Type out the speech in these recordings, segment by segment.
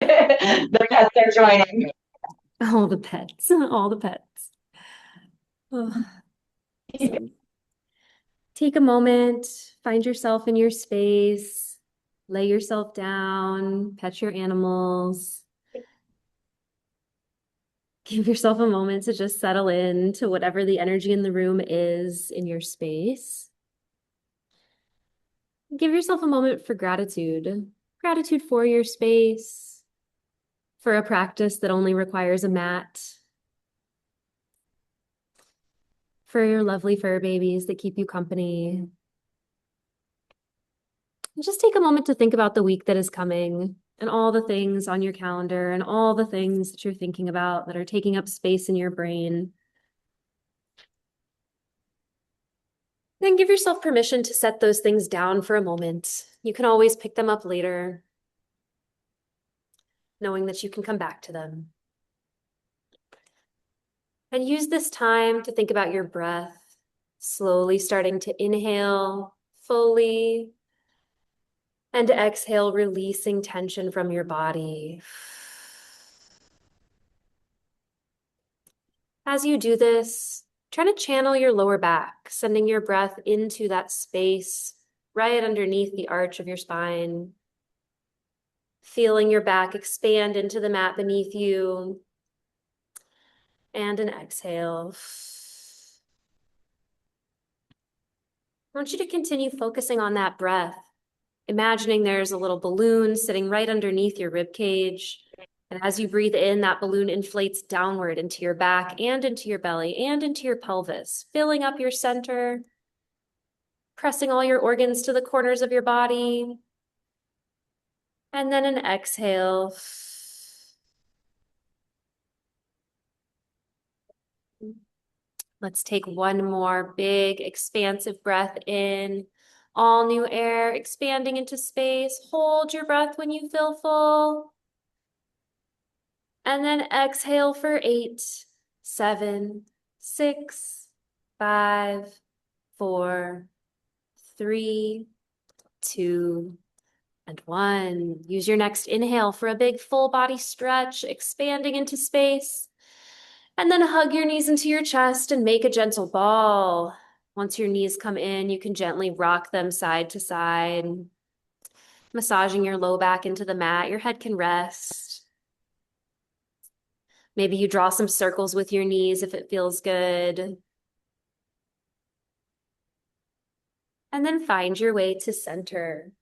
The pets are joining. All the pets, all the pets. Oh, so take a moment, find yourself in your space, lay yourself down, pet your animals. Give yourself a moment to just settle in to whatever the energy in the room is in your space. Give yourself a moment for gratitude. Gratitude for your space, for a practice that only requires a mat, for your lovely fur babies that keep you company. And just take a moment to think about the week that is coming and all the things on your calendar and all the things that you're thinking about that are taking up space in your brain. Then give yourself permission to set those things down for a moment. You can always pick them up later, knowing that you can come back to them. And use this time to think about your breath, slowly starting to inhale fully and exhale, releasing tension from your body. As you do this, try to channel your lower back, sending your breath into that space right underneath the arch of your spine. Feeling your back expand into the mat beneath you. And an exhale. I want you to continue focusing on that breath, imagining there's a little balloon sitting right underneath your rib cage. And as you breathe in, that balloon inflates downward into your back and into your belly and into your pelvis, filling up your center, pressing all your organs to the corners of your body. And then an exhale. Let's take one more big, expansive breath in. All new air expanding into space. Hold your breath when you feel full. And then exhale for 8, 7, 6, 5, 4, 3, 2, and 1. Use your next inhale for a big full body stretch, expanding into space. And then hug your knees into your chest and make a gentle ball. Once your knees come in, you can gently rock them side to side, massaging your low back into the mat. Your head can rest. Maybe you draw some circles with your knees if it feels good. And then find your way to center.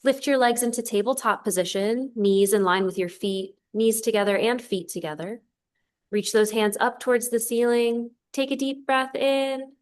Lift your legs into tabletop position, knees in line with your feet, knees together and feet together. Reach those hands up towards the ceiling. Take a deep breath in.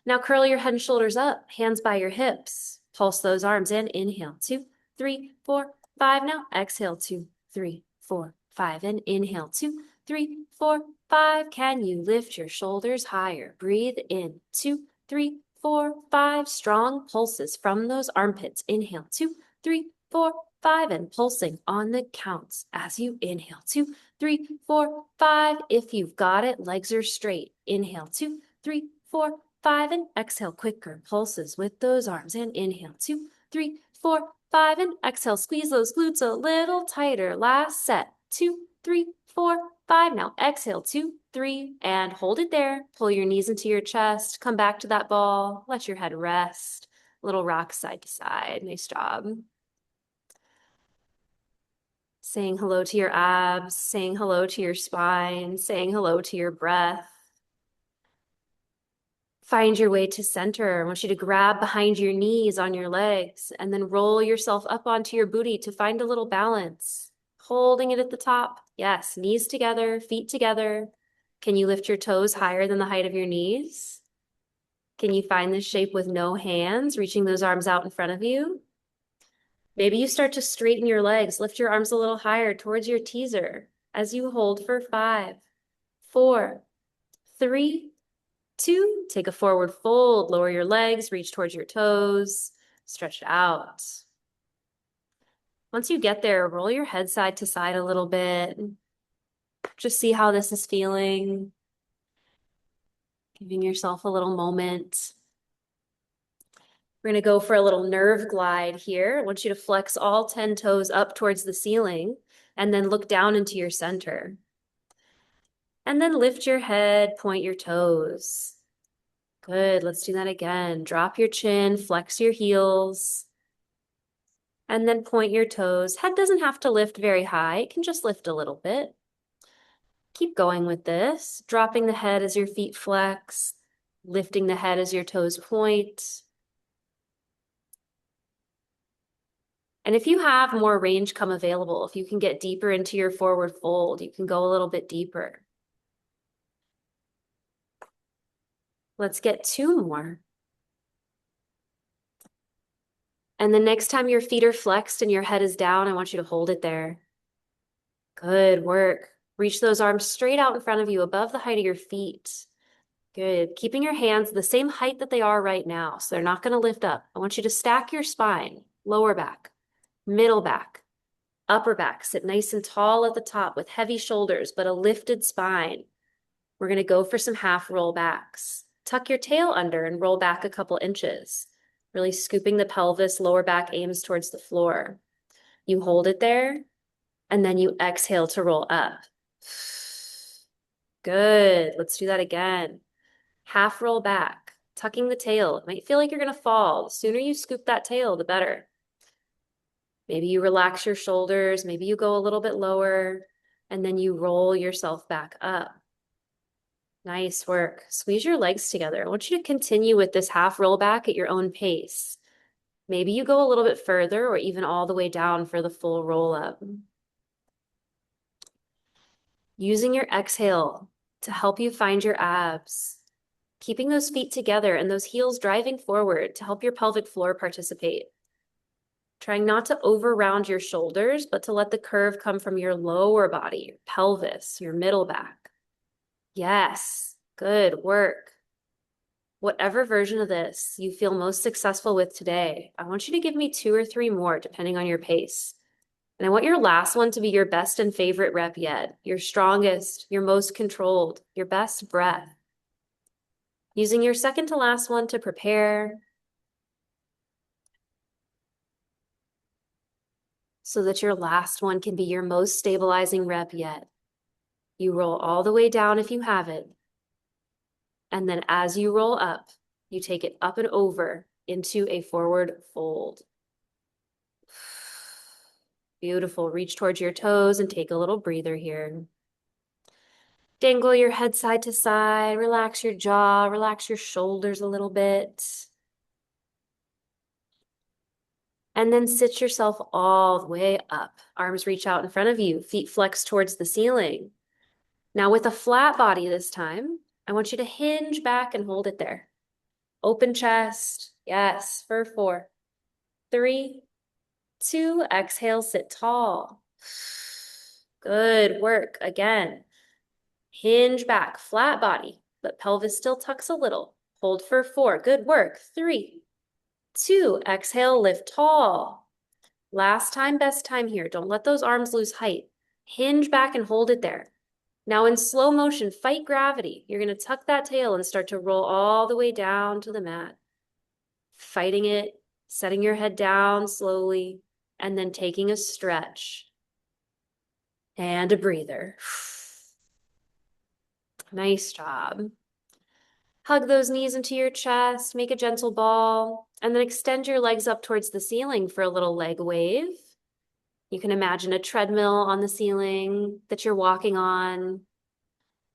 Now curl your head and shoulders up, hands by your hips. Pulse those arms in. Inhale, 2, 3, 4, 5. Now exhale, 2, 3, 4, 5. And inhale, 2, 3, 4, 5. Can you lift your shoulders higher? Breathe in, 2, 3, 4, 5. Strong pulses from those armpits. Inhale, 2, 3, 4, 5. And pulsing on the counts as you inhale, 2, 3, 4, 5. If you've got it, legs are straight. Inhale, 2, 3, 4, 5. And exhale, quicker pulses with those arms. And inhale, 2, 3, 4, 5. And exhale, squeeze those glutes a little tighter. Last set, 2, 3, 4, 5. Now exhale, 2, 3, and hold it there. Pull your knees into your chest. Come back to that ball. Let your head rest. Little rock side to side. Nice job. Saying hello to your abs, saying hello to your spine, saying hello to your breath. Find your way to center. I want you to grab behind your knees on your legs and then roll yourself up onto your booty to find a little balance. Holding it at the top. Yes, knees together, feet together. Can you lift your toes higher than the height of your knees? Can you find this shape with no hands, reaching those arms out in front of you? Maybe you start to straighten your legs, lift your arms a little higher towards your teaser as you hold for 5, 4, 3, 2. Take a forward fold, lower your legs, reach towards your toes, stretch it out. Once you get there, roll your head side to side a little bit. Just see how this is feeling. Giving yourself a little moment. We're going to go for a little nerve glide here. I want you to flex all 10 toes up towards the ceiling and then look down into your center. And then lift your head, point your toes. Good, let's do that again. Drop your chin, flex your heels, and then point your toes. Head doesn't have to lift very high, it can just lift a little bit. Keep going with this, dropping the head as your feet flex, lifting the head as your toes point. And if you have more range come available, if you can get deeper into your forward fold, you can go a little bit deeper. Let's get 2 more. And the next time your feet are flexed and your head is down, I want you to hold it there. Good work. Reach those arms straight out in front of you, above the height of your feet. Good. Keeping your hands the same height that they are right now, so they're not going to lift up. I want you to stack your spine, lower back, middle back, upper back. Sit nice and tall at the top with heavy shoulders, but a lifted spine. We're going to go for some half roll backs. Tuck your tail under and roll back a couple inches. Really scooping the pelvis, lower back aims towards the floor. You hold it there, and then you exhale to roll up. Good. Let's do that again. Half roll back, tucking the tail. It might feel like you're going to fall. The sooner you scoop that tail, the better. Maybe you relax your shoulders. Maybe you go a little bit lower, and then you roll yourself back up. Nice work. Squeeze your legs together. I want you to continue with this half roll back at your own pace. Maybe you go a little bit further or even all the way down for the full roll up. Using your exhale to help you find your abs. Keeping those feet together and those heels driving forward to help your pelvic floor participate. Trying not to over round your shoulders, but to let the curve come from your lower body, your pelvis, your middle back. Yes, good work. Whatever version of this you feel most successful with today, I want you to give me 2 or 3 more, depending on your pace. And I want your last one to be your best and favorite rep yet, your strongest, your most controlled, your best breath. Using your second to last one to prepare so that your last one can be your most stabilizing rep yet. You roll all the way down if you have it. And then as you roll up, you take it up and over into a forward fold. Beautiful. Reach towards your toes and take a little breather here. Dangle your head side to side, relax your jaw, relax your shoulders a little bit. And then sit yourself all the way up. Arms reach out in front of you, feet flex towards the ceiling. Now with a flat body this time, I want you to hinge back and hold it there. Open chest. Yes, for 4, 3, 2, exhale, sit tall. Good work. Again, hinge back, flat body, but pelvis still tucks a little. Hold for 4, good work. 3, 2, exhale, lift tall. Last time, best time here. Don't let those arms lose height. Hinge back and hold it there. Now in slow motion, fight gravity. You're going to tuck that tail and start to roll all the way down to the mat. Fighting it, setting your head down slowly, and then taking a stretch. And a breather. Nice job. Hug those knees into your chest, make a gentle ball, and then extend your legs up towards the ceiling for a little leg wave. You can imagine a treadmill on the ceiling that you're walking on.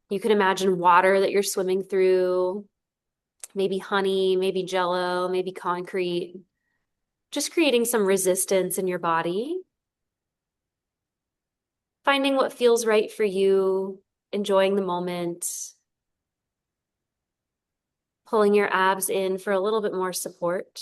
You can imagine water that you're swimming through, maybe honey, maybe jello, maybe concrete. Just creating some resistance in your body. Finding what feels right for you, enjoying the moment. Pulling your abs in for a little bit more support.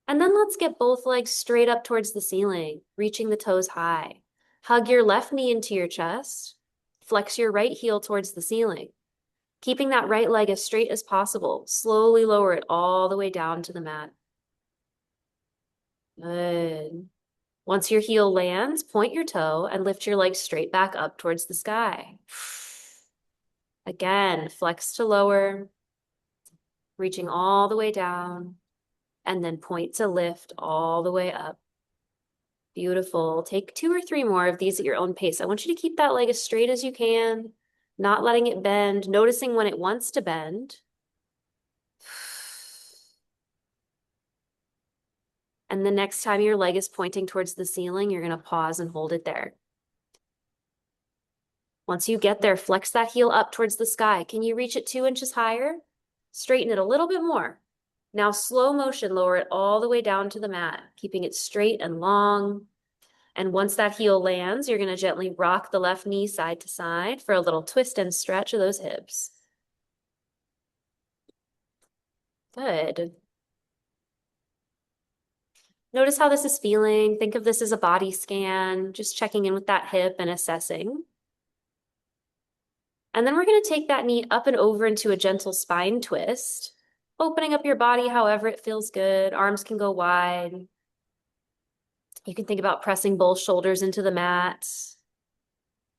And then let's get both legs straight up towards the ceiling, reaching the toes high. Hug your left knee into your chest. Flex your right heel towards the ceiling. Keeping that right leg as straight as possible. Slowly lower it all the way down to the mat. Good. Once your heel lands, point your toe and lift your leg straight back up towards the sky. Again, flex to lower. reaching all the way down, and then point to lift all the way up. Beautiful. Take 2 or 3 more of these at your own pace. I want you to keep that leg as straight as you can, not letting it bend, noticing when it wants to bend. And the next time your leg is pointing towards the ceiling, you're going to pause and hold it there. Once you get there, flex that heel up towards the sky. Can you reach it 2 inches higher? Straighten it a little bit more. Now, slow motion, lower it all the way down to the mat, keeping it straight and long. And once that heel lands, you're going to gently rock the left knee side to side for a little twist and stretch of those hips. Good. Notice how this is feeling. Think of this as a body scan, just checking in with that hip and assessing. And then we're going to take that knee up and over into a gentle spine twist, opening up your body however it feels good. Arms can go wide. You can think about pressing both shoulders into the mat.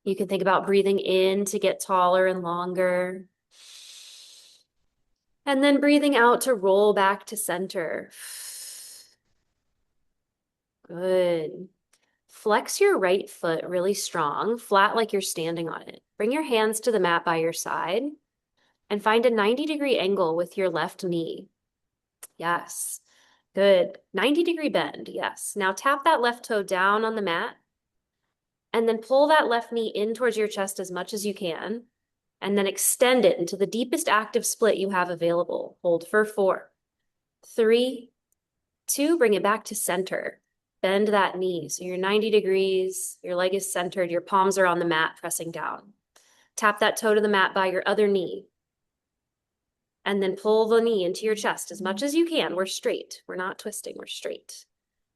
You can think about breathing in to get taller and longer. And then breathing out to roll back to center. Good. Flex your right foot really strong, flat like you're standing on it. Bring your hands to the mat by your side and find a 90-degree angle with your left knee. Yes. Good. 90-degree bend. Yes. Now tap that left toe down on the mat and then pull that left knee in towards your chest as much as you can and then extend it into the deepest active split you have available. Hold for 4, 3, 2, bring it back to center. Bend that knee. So you're 90 degrees, your leg is centered, your palms are on the mat pressing down. Tap that toe to the mat by your other knee. And then pull the knee into your chest as much as you can. We're straight. We're not twisting. We're straight.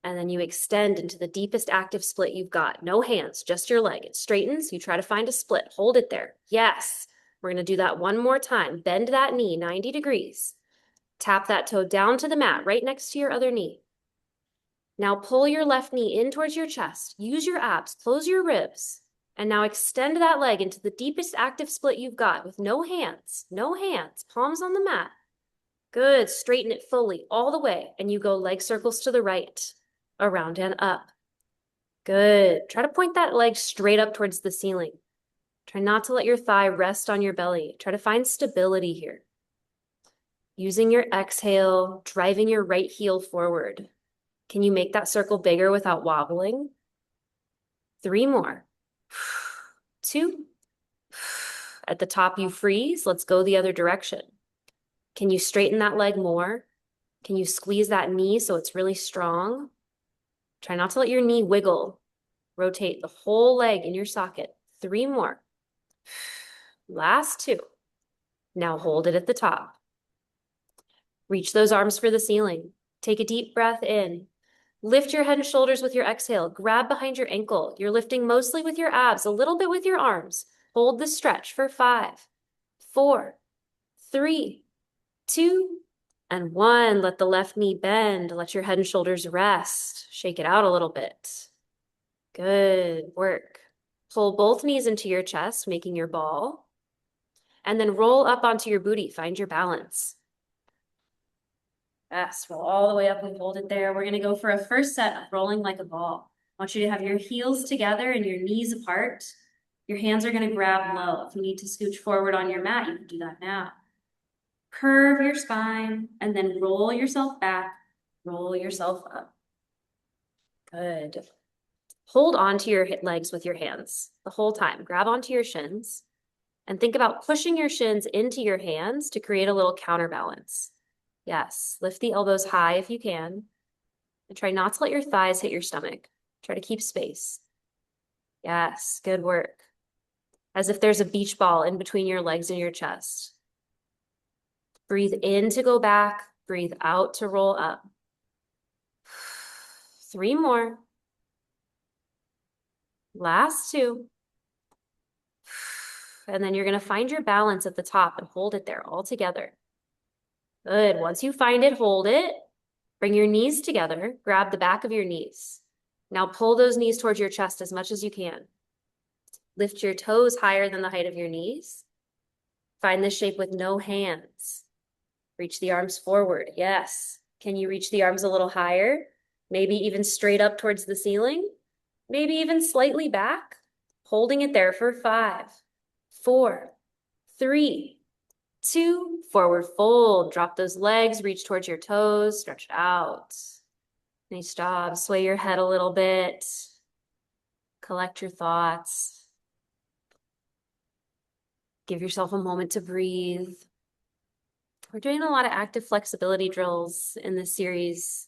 And then you extend into the deepest active split you've got. No hands, just your leg. It straightens. You try to find a split. Hold it there. Yes. We're going to do that one more time. Bend that knee 90 degrees. Tap that toe down to the mat right next to your other knee. Now pull your left knee in towards your chest. Use your abs. Close your ribs. And now extend that leg into the deepest active split you've got with no hands, palms on the mat. Good, straighten it fully all the way. And you go leg circles to the right, around and up. Good, try to point that leg straight up towards the ceiling. Try not to let your thigh rest on your belly. Try to find stability here. Using your exhale, driving your right heel forward. Can you make that circle bigger without wobbling? 3 more. 2. At the top, you freeze. Let's go the other direction. Can you straighten that leg more? Can you squeeze that knee so it's really strong? Try not to let your knee wiggle. Rotate the whole leg in your socket. 3 more. Last 2. Now hold it at the top. Reach those arms for the ceiling. Take a deep breath in. Lift your head and shoulders with your exhale. Grab behind your ankle. You're lifting mostly with your abs, a little bit with your arms. Hold the stretch for 5, 4, 3, 2, and 1. Let the left knee bend. Let your head and shoulders rest. Shake it out a little bit. Good work. Pull both knees into your chest, making your ball. And then roll up onto your booty. Find your balance. Yes, roll all the way up and hold it there. We're going to go for a first set of rolling like a ball. I want you to have your heels together and your knees apart. Your hands are going to grab low. If you need to scooch forward on your mat, you can do that now. Curve your spine and then roll yourself back, roll yourself up. Good. Hold on to your legs with your hands the whole time. Grab onto your shins and think about pushing your shins into your hands to create a little counterbalance. Yes, lift the elbows high if you can. And try not to let your thighs hit your stomach. Try to keep space. Yes, good work. As if there's a beach ball in between your legs and your chest. Breathe in to go back. Breathe out to roll up. 3 more. Last 2. And then you're going to find your balance at the top and hold it there all together. Good. Once you find it, hold it. Bring your knees together. Grab the back of your knees. Now pull those knees towards your chest as much as you can. Lift your toes higher than the height of your knees. Find this shape with no hands. Reach the arms forward. Yes. Can you reach the arms a little higher? Maybe even straight up towards the ceiling? Maybe even slightly back? Holding it there for 5, 4, 3, 2, forward fold. Drop those legs, reach towards your toes, stretch it out. Nice job. Sway your head a little bit. Collect your thoughts. Give yourself a moment to breathe. We're doing a lot of active flexibility drills in this series.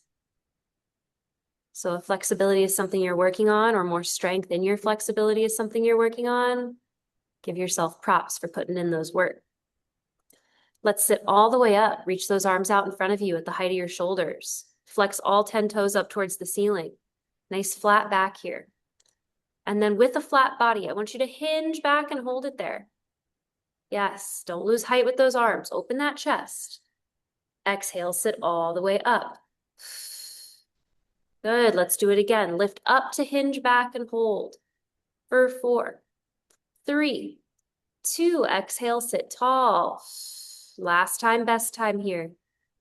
So if flexibility is something you're working on, or more strength in your flexibility is something you're working on, give yourself props for putting in those work. Let's sit all the way up. Reach those arms out in front of you at the height of your shoulders. Flex all 10 toes up towards the ceiling. Nice flat back here. And then with a flat body, I want you to hinge back and hold it there. Yes, don't lose height with those arms. Open that chest. Exhale, sit all the way up. Good, let's do it again. Lift up to hinge back and hold for 4, 3, 2, exhale, sit tall. Last time, best time here.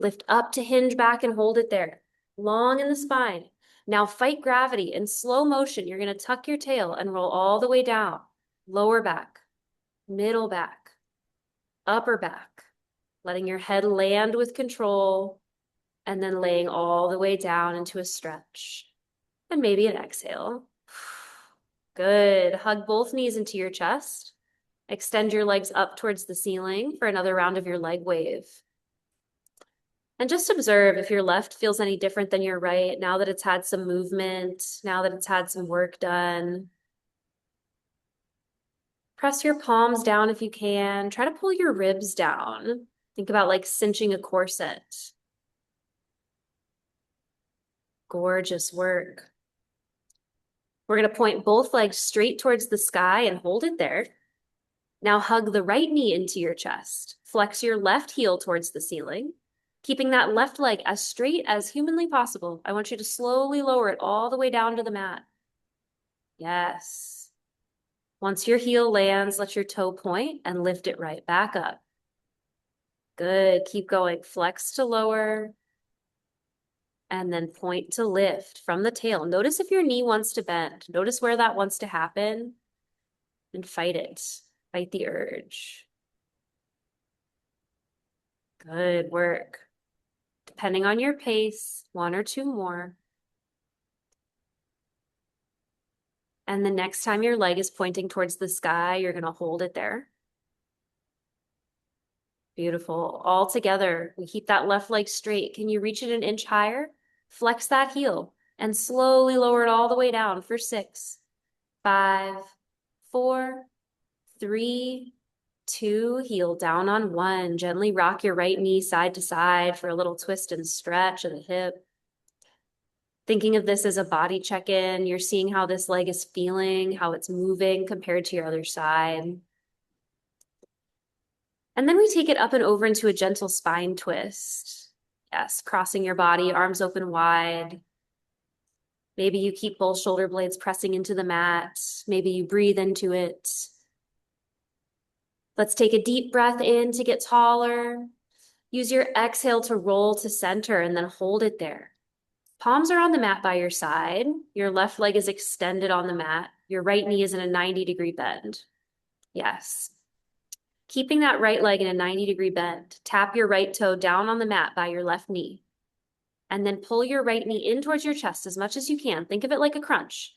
Lift up to hinge back and hold it there. Long in the spine. Now fight gravity in slow motion. You're going to tuck your tail and roll all the way down. Lower back, middle back, upper back. Letting your head land with control and then laying all the way down into a stretch. And maybe an exhale. Good. Hug both knees into your chest. Extend your legs up towards the ceiling for another round of your leg wave. And just observe if your left feels any different than your right now that it's had some movement, now that it's had some work done. Press your palms down if you can. Try to pull your ribs down. Think about like cinching a corset. Gorgeous work. We're going to point both legs straight towards the sky and hold it there. Now hug the right knee into your chest. Flex your left heel towards the ceiling. Keeping that left leg as straight as humanly possible. I want you to slowly lower it all the way down to the mat. Yes. Once your heel lands, let your toe point and lift it right back up. Good. Keep going. Flex to lower. And then point to lift from the tail. Notice if your knee wants to bend. Notice where that wants to happen. And fight it. Fight the urge. Good work. Depending on your pace, 1 or 2 more. And the next time your leg is pointing towards the sky, you're going to hold it there. Beautiful. All together, we keep that left leg straight. Can you reach it an inch higher? Flex that heel and slowly lower it all the way down for 6, 5, 4, 3, 2, heel down on 1. Gently rock your right knee side to side for a little twist and stretch of the hip. Thinking of this as a body check-in, you're seeing how this leg is feeling, how it's moving compared to your other side. And then we take it up and over into a gentle spine twist. Yes, crossing your body, arms open wide. Maybe you keep both shoulder blades pressing into the mat. Maybe you breathe into it. Let's take a deep breath in to get taller. Use your exhale to roll to center and then hold it there. Palms are on the mat by your side. Your left leg is extended on the mat. Your right knee is in a 90-degree bend. Yes. Keeping that right leg in a 90-degree bend. Tap your right toe down on the mat by your left knee. And then pull your right knee in towards your chest as much as you can. Think of it like a crunch.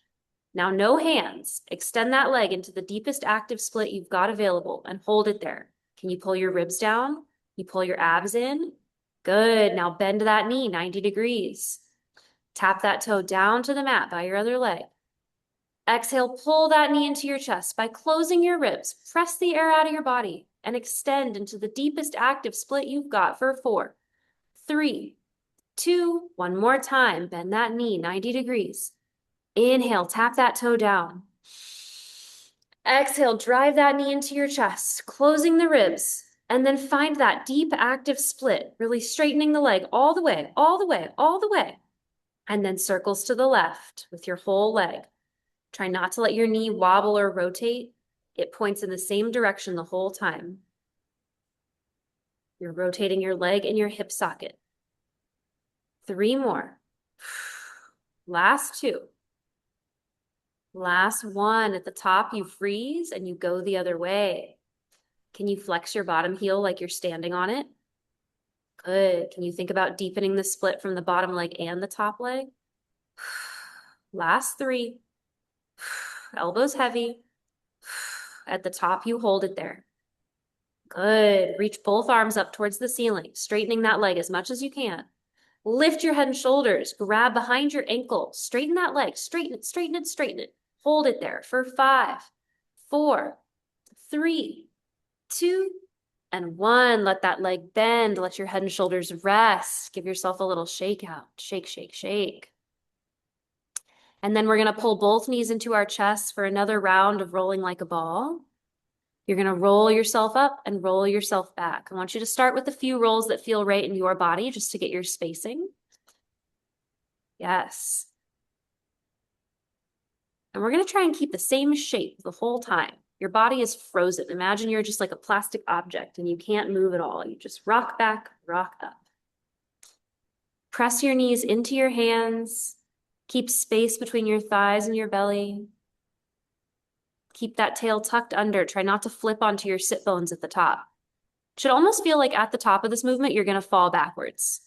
Now, no hands. Extend that leg into the deepest active split you've got available and hold it there. Can you pull your ribs down? Can you pull your abs in? Good. Now bend that knee 90 degrees. Tap that toe down to the mat by your other leg. Exhale, pull that knee into your chest by closing your ribs. Press the air out of your body and extend into the deepest active split you've got for 4, 3, 2, one more time. Bend that knee 90 degrees. Inhale, tap that toe down. Exhale, drive that knee into your chest, closing the ribs, and then find that deep active split, really straightening the leg all the way, all the way, all the way. And then circles to the left with your whole leg. Try not to let your knee wobble or rotate. It points in the same direction the whole time. You're rotating your leg in your hip socket. 3 more. Last 2. Last 1. At the top, you freeze and you go the other way. Can you flex your bottom heel like you're standing on it? Good. Can you think about deepening the split from the bottom leg and the top leg? Last 3. Elbows heavy. At the top, you hold it there. Good. Reach both arms up towards the ceiling, straightening that leg as much as you can. Lift your head and shoulders. Grab behind your ankle. Straighten that leg. Straighten it, straighten it, straighten it. Hold it there for 5, 4, 3, 2, and 1. Let that leg bend. Let your head and shoulders rest. Give yourself a little shake out. Shake, shake, shake. And then we're going to pull both knees into our chest for another round of rolling like a ball. You're going to roll yourself up and roll yourself back. I want you to start with a few rolls that feel right in your body just to get your spacing. Yes. And we're going to try and keep the same shape the whole time. Your body is frozen. Imagine you're just like a plastic object and you can't move at all. You just rock back, rock up. Press your knees into your hands. Keep space between your thighs and your belly. Keep that tail tucked under. Try not to flip onto your sit bones at the top. It should almost feel like at the top of this movement, you're going to fall backwards.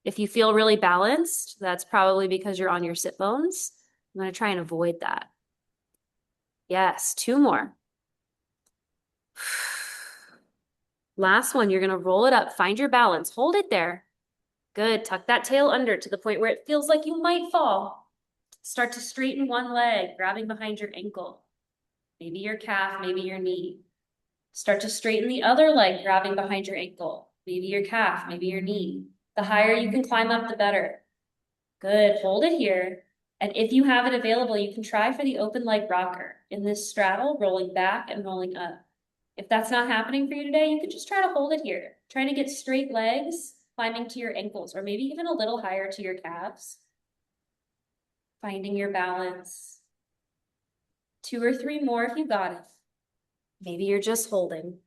If you feel really balanced, that's probably because you're on your sit bones. I'm going to try and avoid that. Yes, 2 more. Last one, you're going to roll it up. Find your balance. Hold it there. Good. Tuck that tail under to the point where it feels like you might fall. Start to straighten one leg, grabbing behind your ankle. Maybe your calf, maybe your knee. Start to straighten the other leg, grabbing behind your ankle. Maybe your calf, maybe your knee. The higher you can climb up, the better. Good. Hold it here. And if you have it available, you can try for the open leg rocker in this straddle, rolling back and rolling up. If that's not happening for you today, you could just try to hold it here. Trying to get straight legs, climbing to your ankles, or maybe even a little higher to your calves. Finding your balance. 2 or 3 more if you got it. Maybe you're just holding.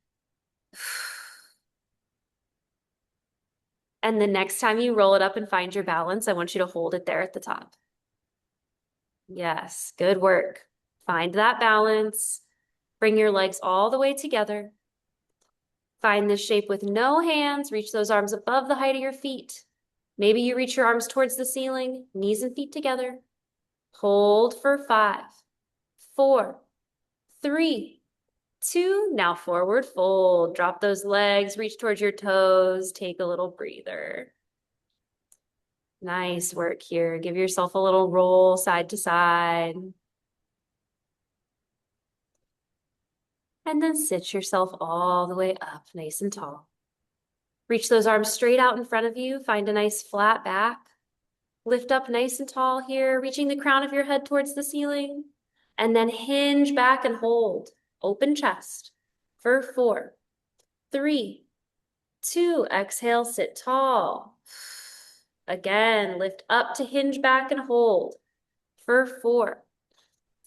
And the next time you roll it up and find your balance, I want you to hold it there at the top. Yes, good work. Find that balance. Bring your legs all the way together. Find this shape with no hands. Reach those arms above the height of your feet. Maybe you reach your arms towards the ceiling, knees and feet together. Hold for 5, 4, 3, 2. Now forward fold. Drop those legs, reach towards your toes. Take a little breather. Nice work here. Give yourself a little roll side to side. And then sit yourself all the way up, nice and tall. Reach those arms straight out in front of you. Find a nice flat back. Lift up nice and tall here, reaching the crown of your head towards the ceiling. And then hinge back and hold. Open chest for 4, 3, 2. Exhale, sit tall. Again, lift up to hinge back and hold for 4,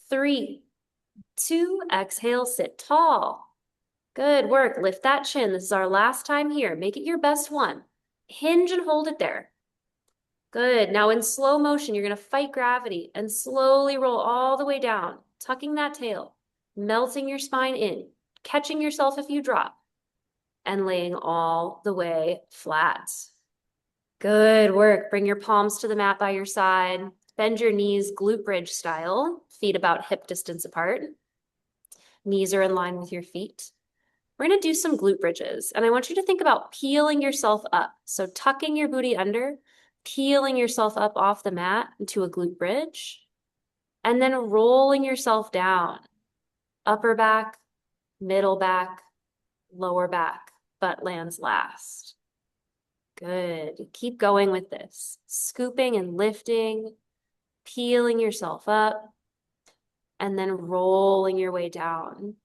3, 2. Exhale, sit tall. Good work. Lift that chin. This is our last time here. Make it your best one. Hinge and hold it there. Good. Now in slow motion, you're going to fight gravity and slowly roll all the way down, tucking that tail, melting your spine in, catching yourself if you drop, and laying all the way flat. Good work. Bring your palms to the mat by your side. Bend your knees glute bridge style, feet about hip distance apart. Knees are in line with your feet. We're going to do some glute bridges, and I want you to think about peeling yourself up. So tucking your booty under, peeling yourself up off the mat into a glute bridge, and then rolling yourself down. Upper back, middle back, lower back, butt lands last. Good. Keep going with this. Scooping and lifting, peeling yourself up, and then rolling your way down.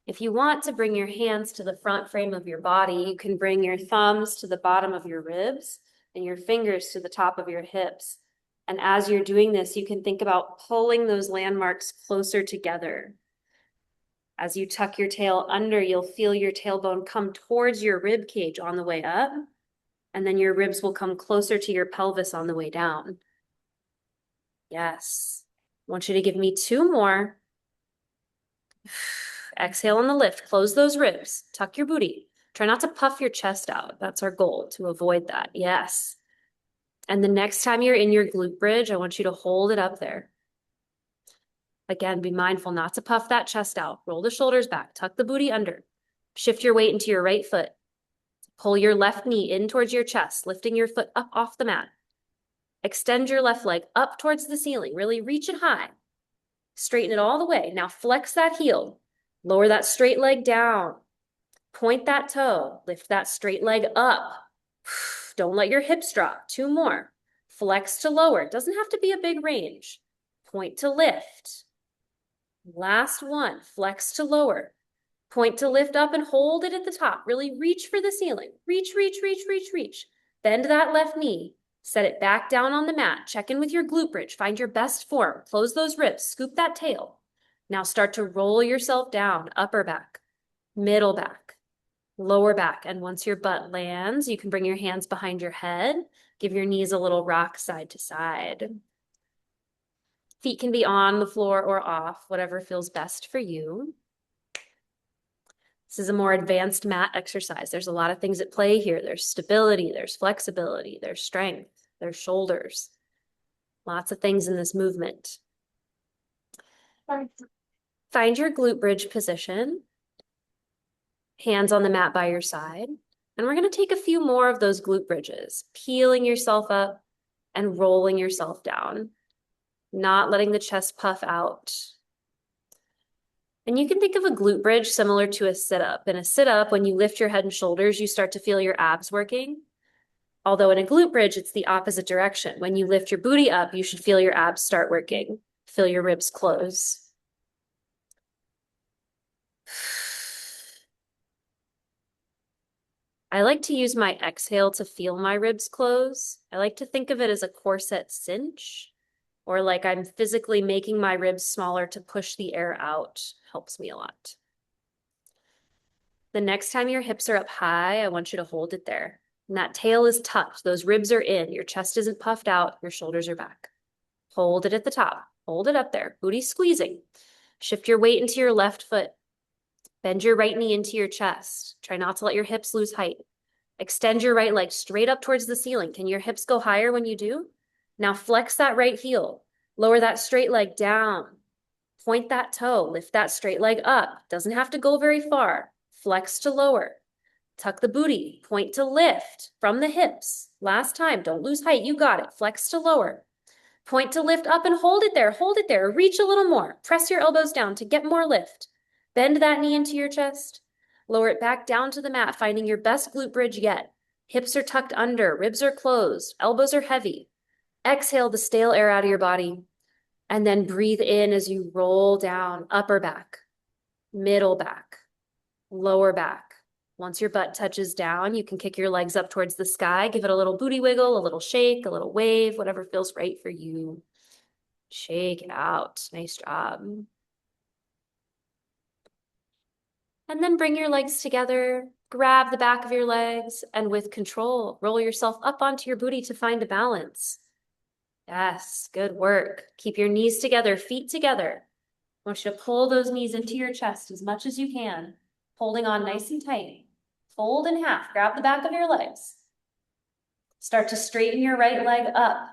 If you want to bring your hands to the front frame of your body, you can bring your thumbs to the bottom of your ribs and your fingers to the top of your hips. And as you're doing this, you can think about pulling those landmarks closer together. As you tuck your tail under, you'll feel your tailbone come towards your rib cage on the way up, and then your ribs will come closer to your pelvis on the way down. Yes. I want you to give me 2 more. Exhale on the lift. Close those ribs. Tuck your booty. Try not to puff your chest out. That's our goal, to avoid that. Yes. And the next time you're in your glute bridge, I want you to hold it up there. Again, be mindful not to puff that chest out. Roll the shoulders back. Tuck the booty under. Shift your weight into your right foot. Pull your left knee in towards your chest, lifting your foot up off the mat. Extend your left leg up towards the ceiling. Really reach it high. Straighten it all the way. Now flex that heel. Lower that straight leg down. Point that toe. Lift that straight leg up. Don't let your hips drop. 2 more. Flex to lower. It doesn't have to be a big range. Point to lift. Last one. Flex to lower. Point to lift up and hold it at the top. Really reach for the ceiling. Reach, reach, reach, reach, reach. Bend that left knee. Set it back down on the mat. Check in with your glute bridge. Find your best form. Close those ribs. Scoop that tail. Now start to roll yourself down. Upper back, middle back, lower back. And once your butt lands, you can bring your hands behind your head. Give your knees a little rock side to side. Feet can be on the floor or off, whatever feels best for you. This is a more advanced mat exercise. There's a lot of things at play here. There's stability, there's flexibility, there's strength, there's shoulders. Lots of things in this movement. Find your glute bridge position. Hands on the mat by your side. And we're going to take a few more of those glute bridges, peeling yourself up and rolling yourself down, not letting the chest puff out. And you can think of a glute bridge similar to a sit-up. In a sit-up, when you lift your head and shoulders, you start to feel your abs working. Although in a glute bridge, it's the opposite direction. When you lift your booty up, you should feel your abs start working. Feel your ribs close. I like to use my exhale to feel my ribs close. I like to think of it as a corset cinch, or like I'm physically making my ribs smaller to push the air out. Helps me a lot. The next time your hips are up high, I want you to hold it there. And that tail is tucked. Those ribs are in. Your chest isn't puffed out. Your shoulders are back. Hold it at the top. Hold it up there. Booty squeezing. Shift your weight into your left foot. Bend your right knee into your chest. Try not to let your hips lose height. Extend your right leg straight up towards the ceiling. Can your hips go higher when you do? Now flex that right heel. Lower that straight leg down. Point that toe. Lift that straight leg up. Doesn't have to go very far. Flex to lower. Tuck the booty. Point to lift from the hips. Last time. Don't lose height. You got it. Flex to lower. Point to lift up and hold it there. Hold it there. Reach a little more. Press your elbows down to get more lift. Bend that knee into your chest. Lower it back down to the mat, finding your best glute bridge yet. Hips are tucked under. Ribs are closed. Elbows are heavy. Exhale the stale air out of your body. And then breathe in as you roll down. Upper back, middle back, lower back. Once your butt touches down, you can kick your legs up towards the sky. Give it a little booty wiggle, a little shake, a little wave, whatever feels right for you. Shake it out. Nice job. And then bring your legs together, grab the back of your legs, and with control, roll yourself up onto your booty to find a balance. Yes, good work. Keep your knees together, feet together. I want you to pull those knees into your chest as much as you can, holding on nice and tight. Fold in half, grab the back of your legs. Start to straighten your right leg up,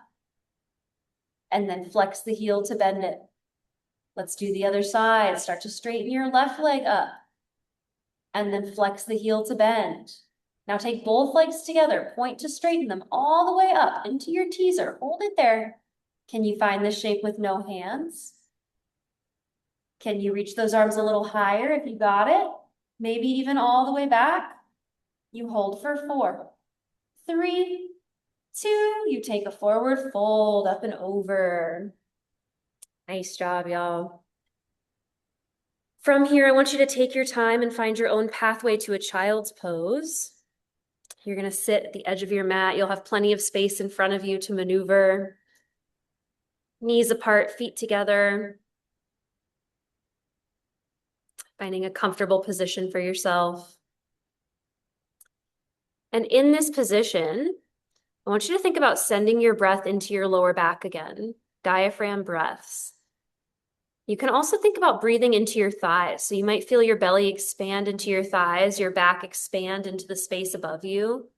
and then flex the heel to bend it. Let's do the other side. Start to straighten your left leg up, and then flex the heel to bend. Now take both legs together, point to straighten them all the way up into your teaser. Hold it there. Can you find this shape with no hands? Can you reach those arms a little higher if you got it? Maybe even all the way back. You hold for 4, 3, 2. You take a forward fold up and over. Nice job, y'all. From here, I want you to take your time and find your own pathway to a child's pose. You're going to sit at the edge of your mat. You'll have plenty of space in front of you to maneuver. Knees apart, feet together. finding a comfortable position for yourself. And in this position, I want you to think about sending your breath into your lower back again, diaphragm breaths. You can also think about breathing into your thighs. So you might feel your belly expand into your thighs, your back expand into the space above you.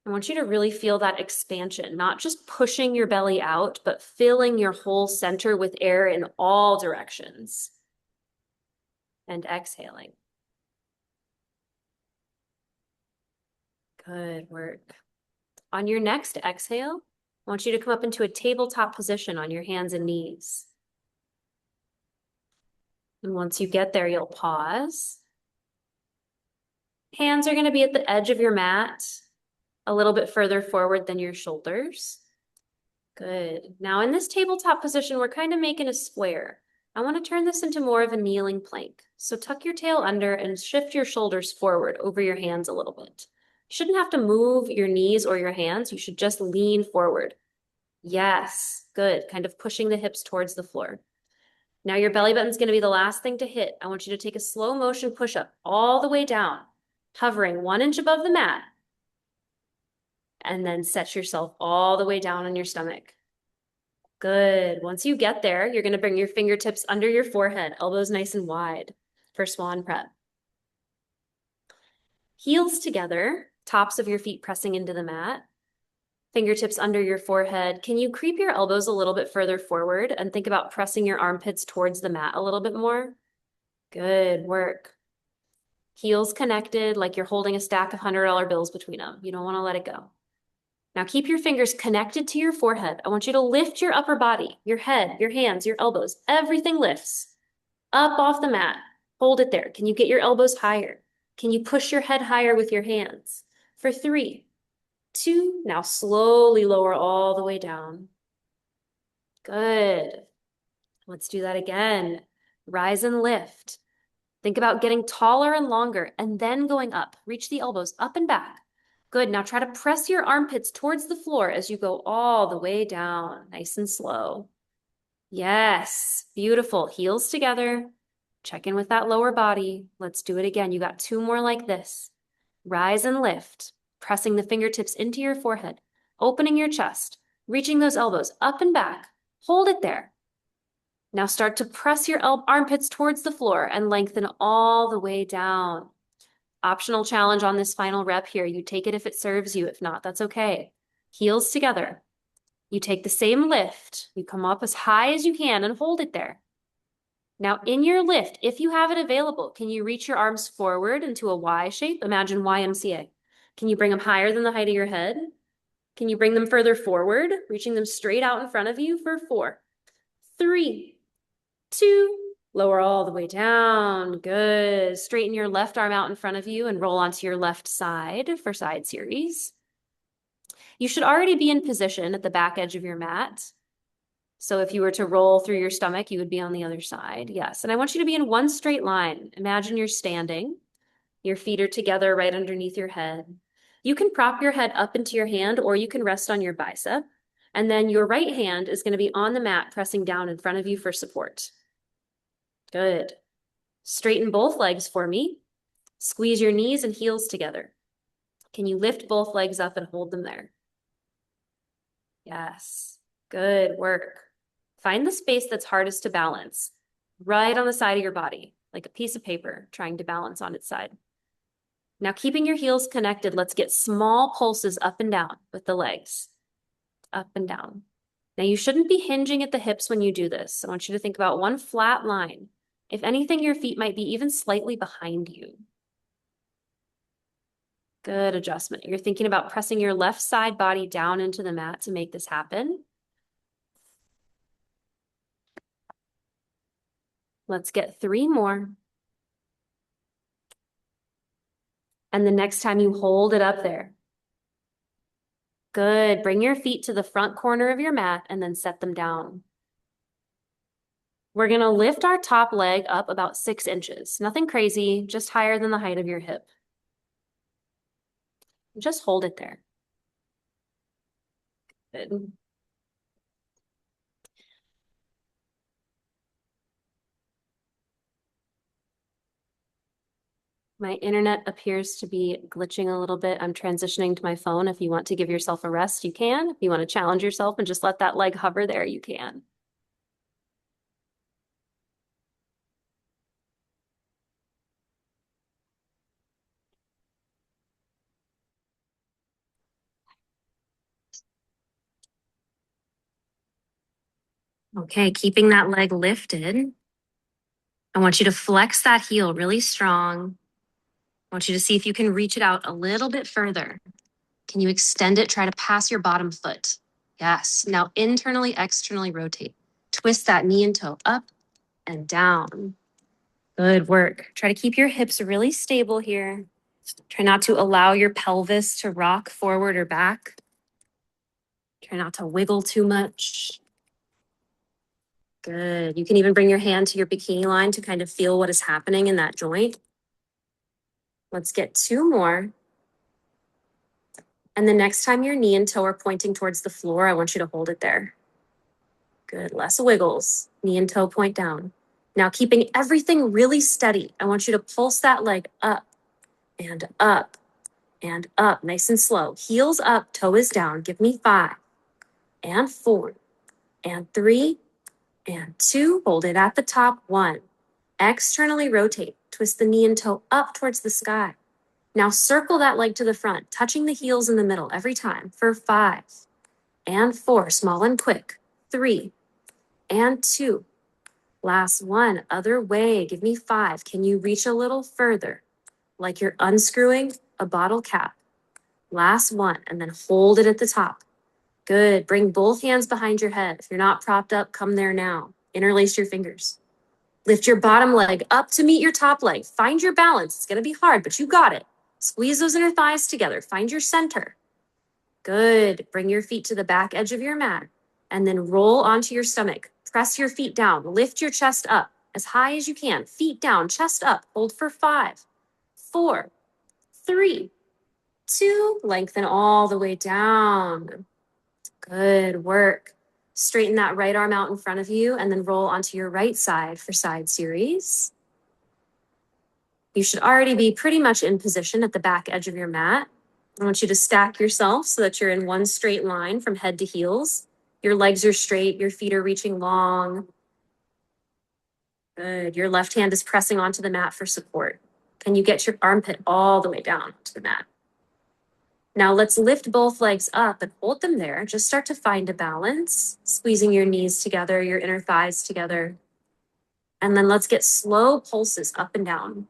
I want you to really feel that expansion, not just pushing your belly out, but filling your whole center with air in all directions. And exhaling. Good work. On your next exhale, I want you to come up into a tabletop position on your hands and knees. And once you get there, you'll pause. Hands are going to be at the edge of your mat, a little bit further forward than your shoulders. Good. Now in this tabletop position, we're kind of making a square. I want to turn this into more of a kneeling plank. So tuck your tail under and shift your shoulders forward over your hands a little bit. You shouldn't have to move your knees or your hands. You should just lean forward. Yes, good. Kind of pushing the hips towards the floor. Now your belly button's going to be the last thing to hit. I want you to take a slow motion push-up all the way down, hovering 1 inch above the mat. And then set yourself all the way down on your stomach. Good. Once you get there, you're going to bring your fingertips under your forehead, elbows nice and wide for swan prep. Heels together, tops of your feet pressing into the mat. Fingertips under your forehead. Can you creep your elbows a little bit further forward and think about pressing your armpits towards the mat a little bit more? Good work. Heels connected like you're holding a stack of $100 bills between them. You don't want to let it go. Now keep your fingers connected to your forehead. I want you to lift your upper body, your head, your hands, your elbows. Everything lifts up off the mat. Hold it there. Can you get your elbows higher? Can you push your head higher with your hands? For 3, 2, now slowly lower all the way down. Good. Let's do that again. Rise and lift. Think about getting taller and longer and then going up. Reach the elbows up and back. Good. Now try to press your armpits towards the floor as you go all the way down, nice and slow. Yes. Beautiful. Heels together. Check in with that lower body. Let's do it again. You got 2 more like this. Rise and lift, pressing the fingertips into your forehead, opening your chest, reaching those elbows up and back. Hold it there. Now start to press your armpits towards the floor and lengthen all the way down. Optional challenge on this final rep here. You take it if it serves you. If not, that's okay. Heels together. You take the same lift. You come up as high as you can and hold it there. Now in your lift, if you have it available, can you reach your arms forward into a Y shape? Imagine YMCA. Can you bring them higher than the height of your head? Can you bring them further forward, reaching them straight out in front of you for 4, 3, 2, lower all the way down. Good. Straighten your left arm out in front of you and roll onto your left side for side series. You should already be in position at the back edge of your mat. So if you were to roll through your stomach, you would be on the other side. Yes. And I want you to be in one straight line. Imagine you're standing. Your feet are together right underneath your head. You can prop your head up into your hand or you can rest on your bicep. And then your right hand is going to be on the mat pressing down in front of you for support. Good. Straighten both legs for me. Squeeze your knees and heels together. Can you lift both legs up and hold them there? Yes. Good work. Find the space that's hardest to balance, right on the side of your body, like a piece of paper trying to balance on its side. Now, keeping your heels connected, let's get small pulses up and down with the legs. Up and down. Now, you shouldn't be hinging at the hips when you do this. I want you to think about one flat line. If anything, your feet might be even slightly behind you. Good adjustment. You're thinking about pressing your left side body down into the mat to make this happen. Let's get 3 more. And the next time you hold it up there. Good. Bring your feet to the front corner of your mat and then set them down. We're going to lift our top leg up about 6 inches. Nothing crazy, just higher than the height of your hip. Just hold it there. Good. My internet appears to be glitching a little bit. I'm transitioning to my phone. If you want to give yourself a rest, you can. If you want to challenge yourself and just let that leg hover there, you can. Okay, keeping that leg lifted. I want you to flex that heel really strong. I want you to see if you can reach it out a little bit further. Can you extend it? Try to pass your bottom foot. Yes. Now internally, externally rotate. Twist that knee and toe up and down. Good work. Try to keep your hips really stable here. Try not to allow your pelvis to rock forward or back. Try not to wiggle too much. Good. You can even bring your hand to your bikini line to kind of feel what is happening in that joint. Let's get two more. And the next time your knee and toe are pointing towards the floor, I want you to hold it there. Good. Less wiggles. Knee and toe point down. Now, keeping everything really steady, I want you to pulse that leg up and up and up, nice and slow. Heels up, toe is down. Give me 5 and 4 and 3 and 2. Hold it at the top. 1. Externally rotate. Twist the knee and toe up towards the sky. Now circle that leg to the front, touching the heels in the middle every time for 5 and 4. Small and quick. 3 and 2. Last one. Other way. Give me 5. Can you reach a little further? Like you're unscrewing a bottle cap. Last one. And then hold it at the top. Good. Bring both hands behind your head. If you're not propped up, come there now. Interlace your fingers. Lift your bottom leg up to meet your top leg. Find your balance. It's going to be hard, but you got it. Squeeze those inner thighs together. Find your center. Good. Bring your feet to the back edge of your mat and then roll onto your stomach. Press your feet down. Lift your chest up as high as you can. Feet down, chest up. Hold for 5, 4, 3, 2. Lengthen all the way down. Good work. Straighten that right arm out in front of you and then roll onto your right side for side series. You should already be pretty much in position at the back edge of your mat. I want you to stack yourself so that you're in one straight line from head to heels. Your legs are straight, your feet are reaching long. Good. Your left hand is pressing onto the mat for support. Can you get your armpit all the way down to the mat? Now let's lift both legs up and hold them there. Just start to find a balance, squeezing your knees together, your inner thighs together. And then let's get slow pulses up and down.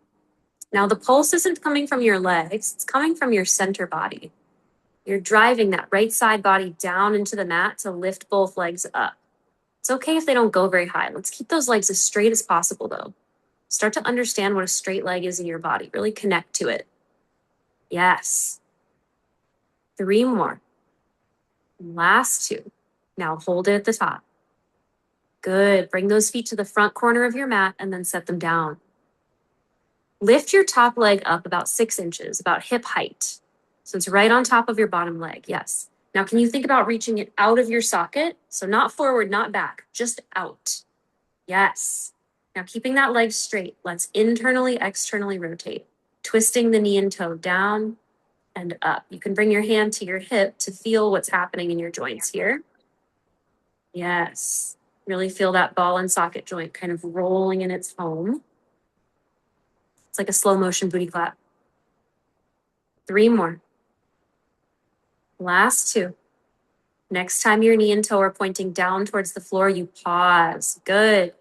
Now the pulse isn't coming from your legs, it's coming from your center body. You're driving that right side body down into the mat to lift both legs up. It's okay if they don't go very high. Let's keep those legs as straight as possible though. Start to understand what a straight leg is in your body. Really connect to it. Yes. 3 more. Last 2. Now hold it at the top. Good. Bring those feet to the front corner of your mat and then set them down. Lift your top leg up about 6 inches, about hip height. So it's right on top of your bottom leg. Yes. Now, can you think about reaching it out of your socket? So not forward, not back, just out. Yes. Now, keeping that leg straight, let's internally, externally rotate, twisting the knee and toe down and up. You can bring your hand to your hip to feel what's happening in your joints here. Yes. Really feel that ball and socket joint kind of rolling in its home. It's like a slow motion booty clap. 3 more. Last 2. Next time your knee and toe are pointing down towards the floor, you pause. Good.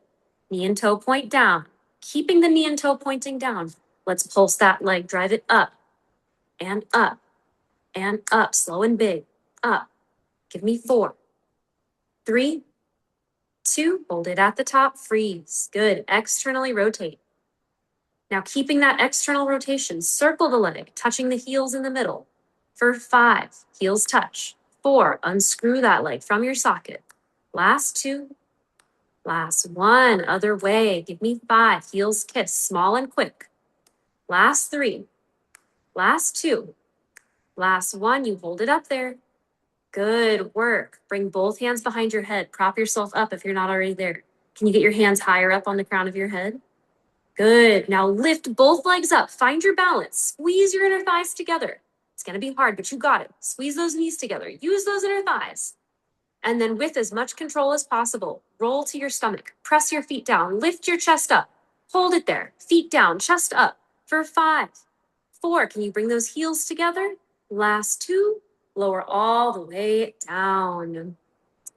Knee and toe point down. Keeping the knee and toe pointing down. Let's pulse that leg. Drive it up and up and up. Slow and big. Up. Give me 4, 3, 2. Hold it at the top. Freeze. Good. Externally rotate. Now, keeping that external rotation, circle the leg, touching the heels in the middle. For 5, heels touch. 4, unscrew that leg from your socket. Last 2, last 1, other way. Give me 5, heels kiss, small and quick. Last 3, last 2, last 1. You hold it up there. Good work. Bring both hands behind your head. Prop yourself up if you're not already there. Can you get your hands higher up on the crown of your head? Good. Now lift both legs up. Find your balance. Squeeze your inner thighs together. It's going to be hard, but you got it. Squeeze those knees together. Use those inner thighs. And then with as much control as possible, roll to your stomach. Press your feet down. Lift your chest up. Hold it there. Feet down, chest up for 5, 4. Can you bring those heels together? Last 2. Lower all the way down.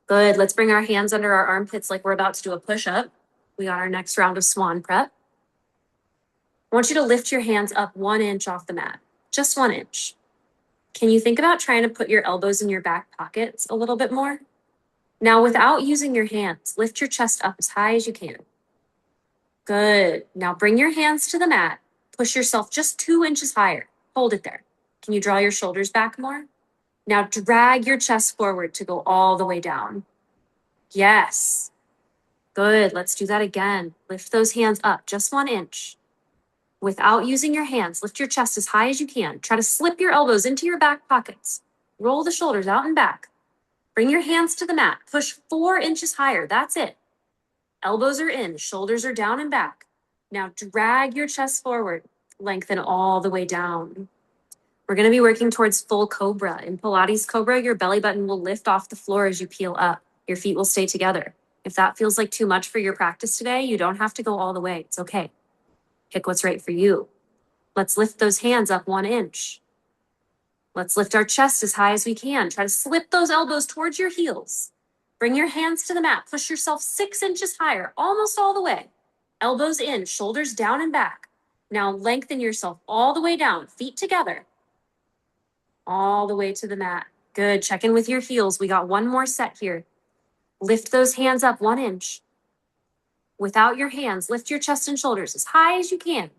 Good. Let's bring our hands under our armpits like we're about to do a push-up. We got our next round of swan prep. I want you to lift your hands up 1 inch off the mat, just 1 inch. Can you think about trying to put your elbows in your back pockets a little bit more? Now, without using your hands, lift your chest up as high as you can. Good. Now bring your hands to the mat. Push yourself just 2 inches higher. Hold it there. Can you draw your shoulders back more? Now drag your chest forward to go all the way down. Yes. Good. Let's do that again. Lift those hands up just 1 inch. Without using your hands, lift your chest as high as you can. Try to slip your elbows into your back pockets. Roll the shoulders out and back. Bring your hands to the mat. Push 4 inches higher. That's it. Elbows are in, shoulders are down and back. Now drag your chest forward. Lengthen all the way down. We're going to be working towards full cobra. In Pilates Cobra, your belly button will lift off the floor as you peel up. Your feet will stay together. If that feels like too much for your practice today, you don't have to go all the way. It's okay. Pick what's right for you. Let's lift those hands up 1 inch. Let's lift our chest as high as we can. Try to slip those elbows towards your heels. Bring your hands to the mat. Push yourself 6 inches higher, almost all the way. Elbows in, shoulders down and back. Now lengthen yourself all the way down, feet together. All the way to the mat. Good. Check in with your heels. We got 1 more set here. Lift those hands up 1 inch. Without your hands, lift your chest and shoulders as high as you can.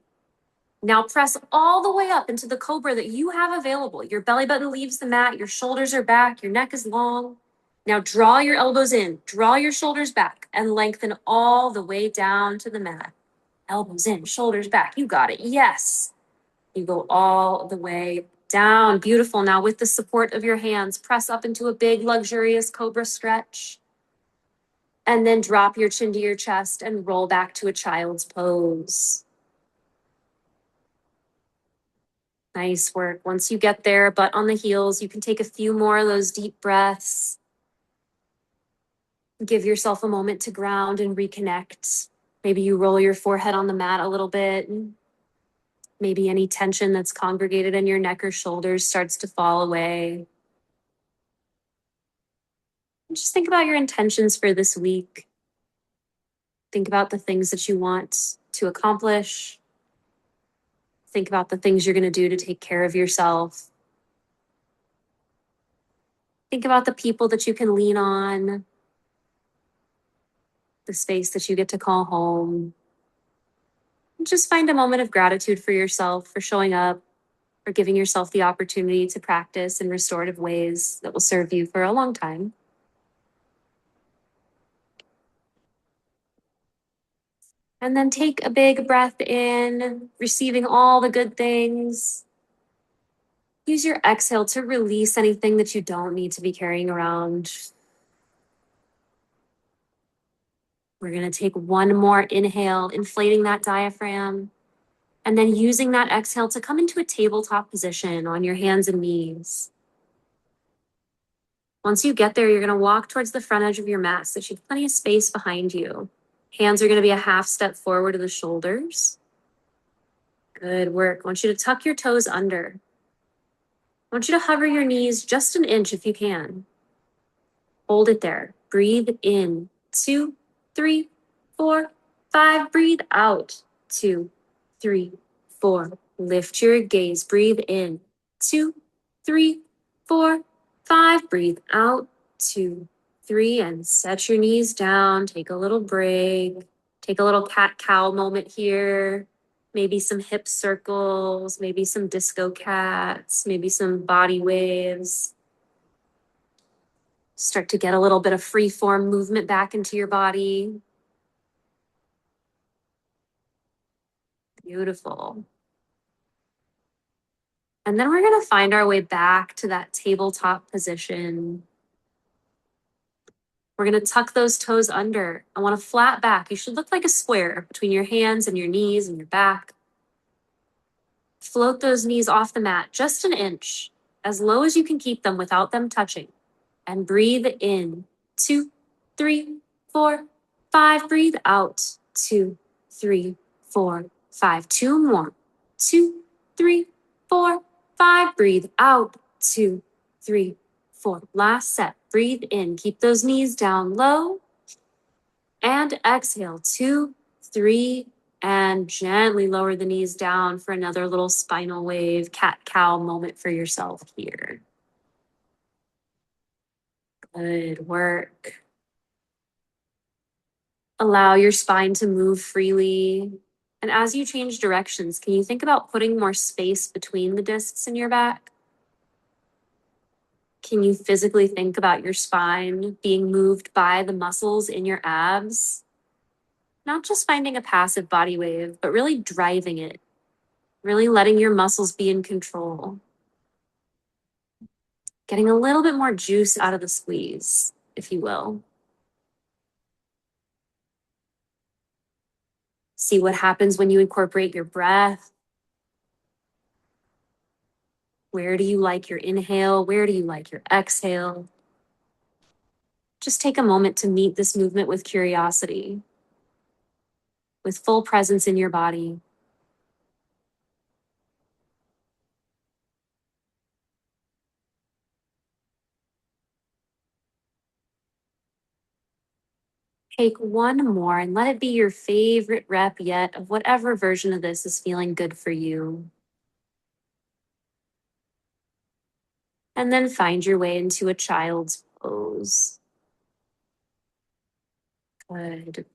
Now press all the way up into the cobra that you have available. Your belly button leaves the mat, your shoulders are back, your neck is long. Now draw your elbows in, draw your shoulders back, and lengthen all the way down to the mat. Elbows in, shoulders back. You got it. Yes. You go all the way down. Beautiful. Now with the support of your hands, press up into a big, luxurious cobra stretch. And then drop your chin to your chest and roll back to a child's pose. Nice work. Once you get there, butt on the heels, you can take a few more of those deep breaths. Give yourself a moment to ground and reconnect. Maybe you roll your forehead on the mat a little bit. Maybe any tension that's congregated in your neck or shoulders starts to fall away. Just think about your intentions for this week. Think about the things that you want to accomplish. Think about the things you're going to do to take care of yourself. Think about the people that you can lean on, the space that you get to call home. And just find a moment of gratitude for yourself, for showing up, for giving yourself the opportunity to practice in restorative ways that will serve you for a long time. And then take a big breath in, receiving all the good things. Use your exhale to release anything that you don't need to be carrying around. We're going to take 1 more inhale, inflating that diaphragm, and then using that exhale to come into a tabletop position on your hands and knees. Once you get there, you're going to walk towards the front edge of your mat so that you have plenty of space behind you. Hands are going to be a half step forward to the shoulders. Good work. I want you to tuck your toes under. I want you to hover your knees just an inch if you can. Hold it there. Breathe in. 2, 3, 4, 5. Breathe out. 2, 3, 4. Lift your gaze. Breathe in. 2, 3, 4, 5. Breathe out. 2, 3. And set your knees down. Take a little break. Take a little cat-cow moment here. Maybe some hip circles, maybe some disco cats, maybe some body waves. Start to get a little bit of free form movement back into your body. Beautiful. And then we're going to find our way back to that tabletop position. We're going to tuck those toes under. I want a flat back. You should look like a square between your hands and your knees and your back. Float those knees off the mat just an inch, as low as you can keep them without them touching. And breathe in. 2, 3, 4, 5. Breathe out. 2, 3, 4, 5. 2 more. 2, 3, 4, 5. Breathe out. 2, 3, 4. Last set. Breathe in. Keep those knees down low. And exhale. 2, 3, and gently lower the knees down for another little spinal wave, cat-cow moment for yourself here. Good work. Allow your spine to move freely. And as you change directions, can you think about putting more space between the discs in your back? Can you physically think about your spine being moved by the muscles in your abs? Not just finding a passive body wave, but really driving it, really letting your muscles be in control. Getting a little bit more juice out of the squeeze, if you will. See what happens when you incorporate your breath. Where do you like your inhale? Where do you like your exhale? Just take a moment to meet this movement with curiosity, with full presence in your body. Take one more and let it be your favorite rep yet of whatever version of this is feeling good for you. And then find your way into a child's pose. Good.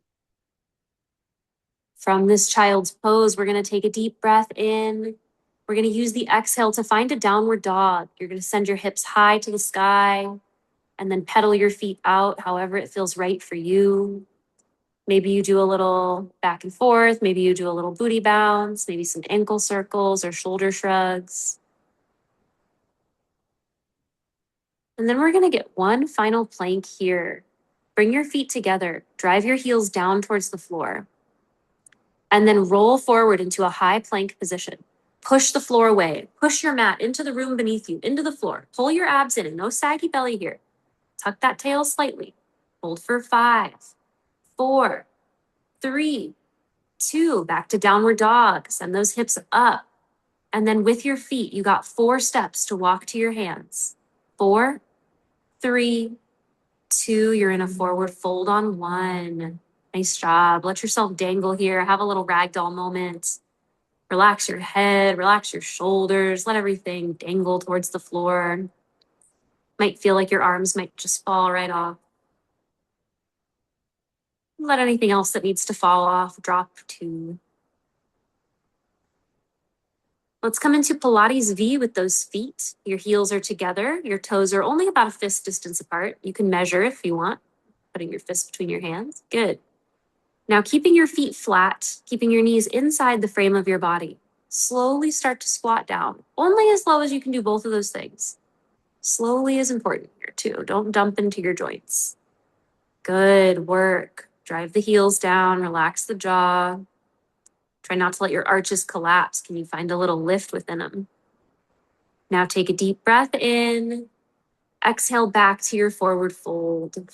From this child's pose, we're going to take a deep breath in. We're going to use the exhale to find a downward dog. You're going to send your hips high to the sky and then pedal your feet out however it feels right for you. Maybe you do a little back and forth. Maybe you do a little booty bounce, maybe some ankle circles or shoulder shrugs. And then we're going to get one final plank here. Bring your feet together. Drive your heels down towards the floor. And then roll forward into a high plank position. Push the floor away. Push your mat into the room beneath you, into the floor. Pull your abs in and no saggy belly here. Tuck that tail slightly. Hold for 5, 4, 3, 2. Back to downward dog. Send those hips up. And then with your feet, you got 4 steps to walk to your hands. 4, 3, 2. You're in a forward fold on 1. Nice job. Let yourself dangle here. Have a little ragdoll moment. Relax your head, relax your shoulders, let everything dangle towards the floor. Might feel like your arms might just fall right off. Let anything else that needs to fall off drop too. Let's come into Pilates V with those feet. Your heels are together. Your toes are only about a fist distance apart. You can measure if you want, putting your fist between your hands. Good. Now, keeping your feet flat, keeping your knees inside the frame of your body. Slowly start to squat down, only as low as you can do both of those things. Slowly is important here too. Don't dump into your joints. Good work. Drive the heels down, relax the jaw. Try not to let your arches collapse. Can you find a little lift within them? Now take a deep breath in. Exhale back to your forward fold.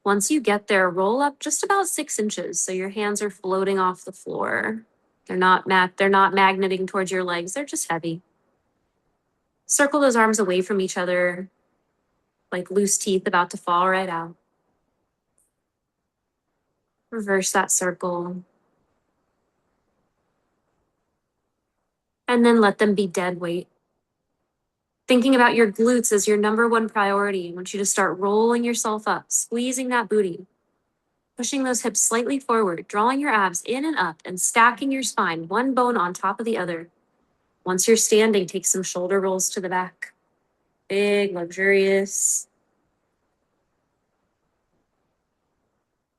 Once you get there, roll up just about 6 inches so your hands are floating off the floor. They're not magneting towards your legs. They're just heavy. Circle those arms away from each other like loose teeth about to fall right out. Reverse that circle. And then let them be dead weight. Thinking about your glutes as your number one priority. I want you to start rolling yourself up, squeezing that booty, pushing those hips slightly forward, drawing your abs in and up, and stacking your spine, one bone on top of the other. Once you're standing, take some shoulder rolls to the back. Big, luxurious.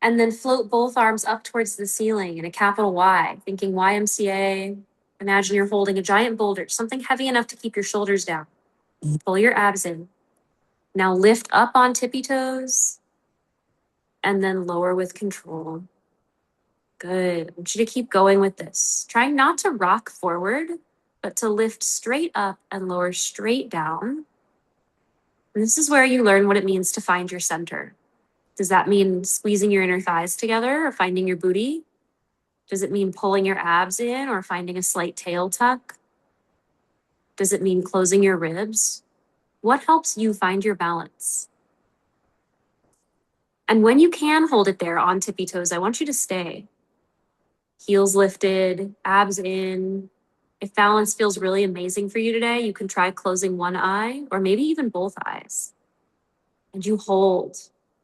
And then float both arms up towards the ceiling in a capital Y, thinking YMCA. Imagine you're holding a giant boulder, something heavy enough to keep your shoulders down. Pull your abs in. Now lift up on tippy toes and then lower with control. Good. I want you to keep going with this. Trying not to rock forward, but to lift straight up and lower straight down. And this is where you learn what it means to find your center. Does that mean squeezing your inner thighs together or finding your booty? Does it mean pulling your abs in or finding a slight tail tuck? Does it mean closing your ribs? What helps you find your balance? And when you can hold it there on tippy toes, I want you to stay. Heels lifted, abs in. If balance feels really amazing for you today, you can try closing one eye or maybe even both eyes. And you hold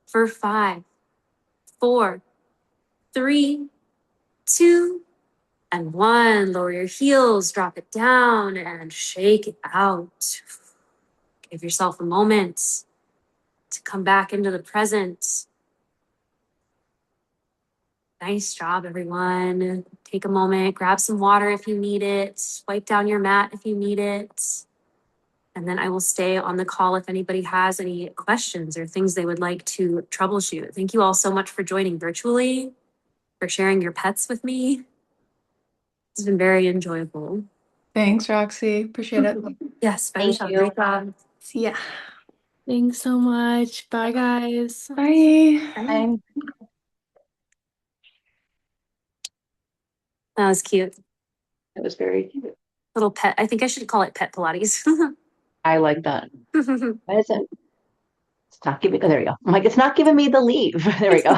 for 5, 4, 3, 2, and 1. Lower your heels, drop it down, and shake it out. Give yourself a moment to come back into the present. Nice job, everyone. Take a moment, grab some water if you need it, wipe down your mat if you need it. And then I will stay on the call if anybody has any questions or things they would like to troubleshoot. Thank you all so much for joining virtually, for sharing your pets with me. It's been very enjoyable. Thanks, Roxy. Appreciate it. Yes, bye, Thank Michelle. you. Great job. See ya. Thanks so much. Bye, guys. Bye. I'm That was cute. It was very cute. Little pet. I think I should call it pet Pilates. I like that. What is it? It's not giving. Oh, there we go. I'm like, it's not giving me the leave. There we go.